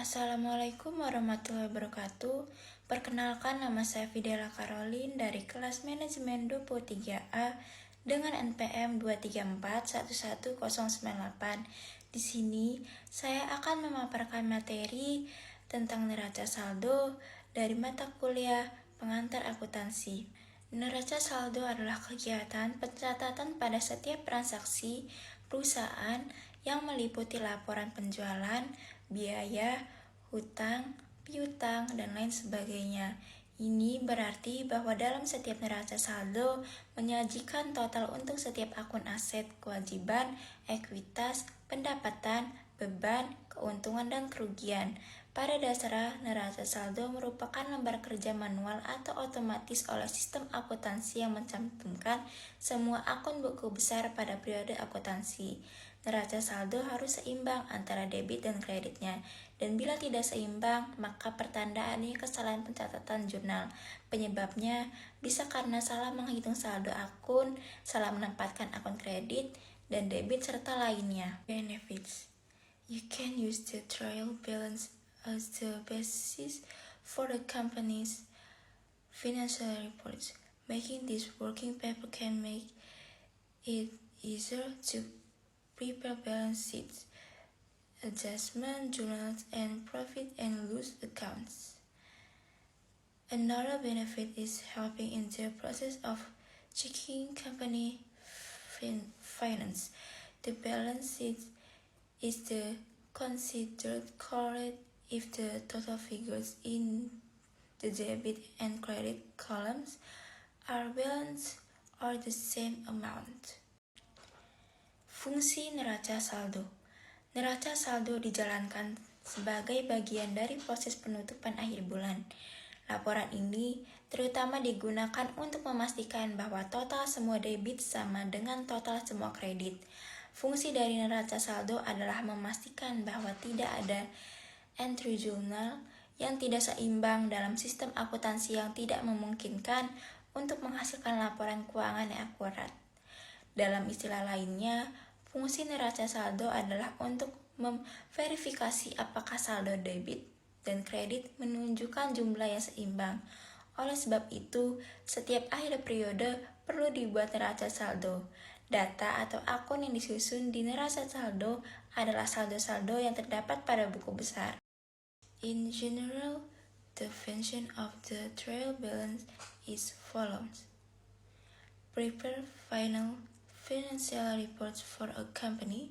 Assalamualaikum warahmatullahi wabarakatuh. Perkenalkan, nama saya Fidela Caroline dari kelas manajemen 23A dengan NPM 2341198. Di sini saya akan memaparkan materi tentang neraca saldo dari mata kuliah pengantar akuntansi. Neraca saldo adalah kegiatan pencatatan pada setiap transaksi perusahaan yang meliputi laporan penjualan, biaya, hutang, piutang, dan lain sebagainya. Ini berarti bahwa dalam setiap neraca saldo menyajikan total untuk setiap akun aset, kewajiban, ekuitas, pendapatan, beban, keuntungan, dan kerugian. Pada dasarnya, neraca saldo merupakan lembar kerja manual atau otomatis oleh sistem akuntansi yang mencantumkan semua akun buku besar pada periode akuntansi. Neraca saldo harus seimbang antara debit dan kreditnya, dan bila tidak seimbang, maka pertanda adanya kesalahan pencatatan jurnal. Penyebabnya bisa karena salah menghitung saldo akun, salah menempatkan akun kredit dan debit, serta lainnya. Benefits: you can use the trial balance as the basis for the company's financial reports. Making this working paper can make it easier to prepare balance sheets, adjustment journals, and profit and loss accounts. Another benefit is helping in the process of checking company finance. The balance sheet is considered correct if the total figures in the debit and credit columns are balanced or the same amount. Fungsi neraca saldo. Neraca saldo dijalankan sebagai bagian dari proses penutupan akhir bulan. Laporan ini terutama digunakan untuk memastikan bahwa total semua debit sama dengan total semua kredit. Fungsi dari neraca saldo adalah memastikan bahwa tidak ada entry jurnal yang tidak seimbang dalam sistem akuntansi yang tidak memungkinkan untuk menghasilkan laporan keuangan yang akurat. Dalam istilah lainnya, fungsi neraca saldo adalah untuk memverifikasi apakah saldo debit dan kredit menunjukkan jumlah yang seimbang. Oleh sebab itu, setiap akhir periode perlu dibuat neraca saldo. Data atau akun yang disusun di neraca saldo adalah saldo-saldo yang terdapat pada buku besar. In general, the function of the trial balance is follows. Prepare final financial reports for a company,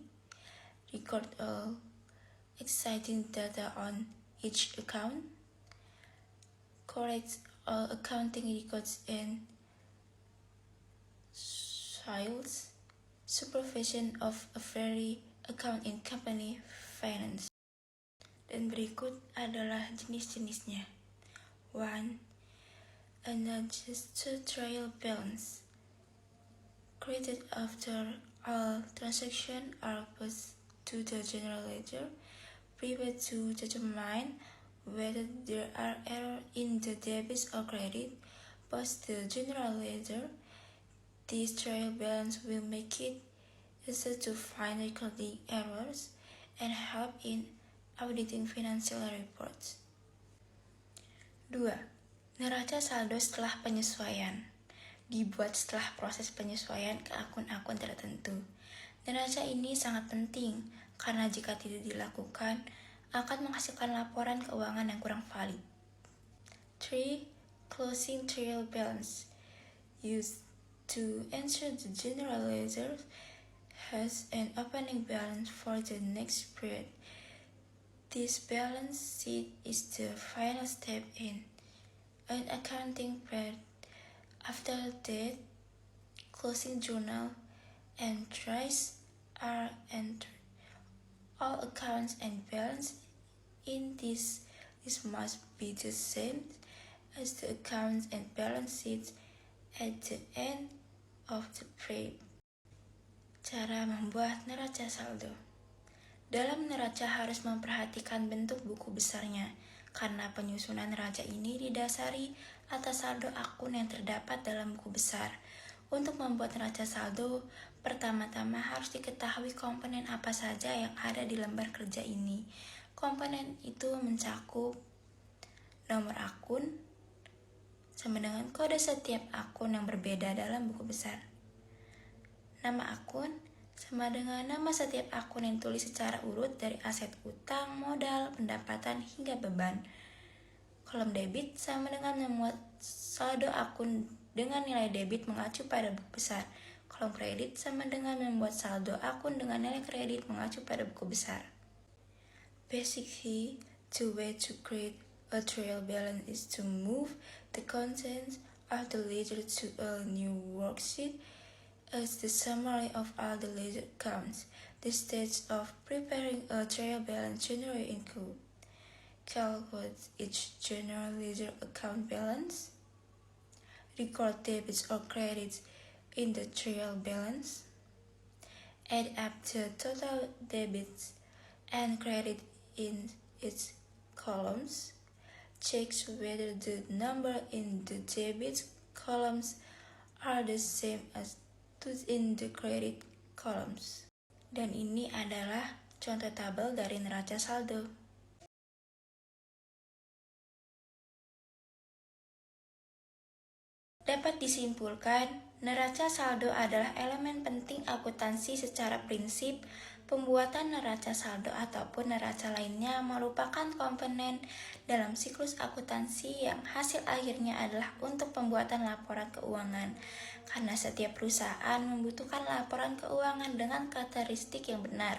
record all exciting data on each account, correct all accounting records and files, supervision of every account in company finance. Dan berikut adalah jenis-jenisnya. 1. Unadjusted trial balance. Created after all transactions are passed to the general ledger, prepared to determine whether there are errors in the debits or credit, post the general ledger. This trial balance will make it easier to find recording errors and help in auditing financial reports. 2. Neraca saldo setelah penyesuaian. Dibuat setelah proses penyesuaian ke akun-akun tertentu. Neraca ini sangat penting karena jika tidak dilakukan akan menghasilkan laporan keuangan yang kurang valid. 3. Closing trial balance. Used to ensure the general ledger has an opening balance for the next period. This balance sheet is the final step in an accounting period. After that, closing journal entries are entered. All accounts and balance in this must be the same as the accounts and balance sheets at the end of the period. Cara membuat neraca saldo. Dalam neraca harus memperhatikan bentuk buku besarnya, karena penyusunan neraca ini didasari atas saldo akun yang terdapat dalam buku besar. Untuk membuat neraca saldo, pertama-tama harus diketahui komponen apa saja yang ada di lembar kerja ini. Komponen itu mencakup nomor akun sama dengan kode setiap akun yang berbeda dalam buku besar. Nama akun sama dengan nama setiap akun yang tulis secara urut dari aset utang, modal, pendapatan, hingga beban. Kolom debit sama dengan memuat saldo akun dengan nilai debit mengacu pada buku besar. Kolom kredit sama dengan membuat saldo akun dengan nilai kredit mengacu pada buku besar. Basically, the way to create a trial balance is to move the contents of the ledger to a new worksheet as the summary of all the ledger accounts. The steps of preparing a trial balance generally include: calculate each general ledger account balance, record debits or credits in the trial balance, add up the total debits and credit in its columns, checks whether the number in the debit columns are the same as those in the credit columns. Dan ini adalah contoh tabel dari neraca saldo. Dapat disimpulkan, neraca saldo adalah elemen penting akuntansi secara prinsip. Pembuatan neraca saldo ataupun neraca lainnya merupakan komponen dalam siklus akuntansi yang hasil akhirnya adalah untuk pembuatan laporan keuangan. Karena setiap perusahaan membutuhkan laporan keuangan dengan karakteristik yang benar.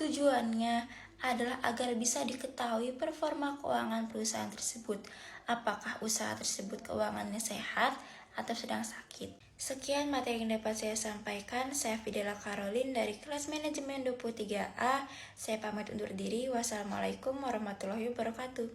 Tujuannya adalah agar bisa diketahui performa keuangan perusahaan tersebut. Apakah usaha tersebut keuangannya sehat atau sedang sakit. Sekian materi yang dapat saya sampaikan. Saya Fidela Caroline dari kelas manajemen 23A. Saya pamit undur diri. Wassalamualaikum warahmatullahi wabarakatuh.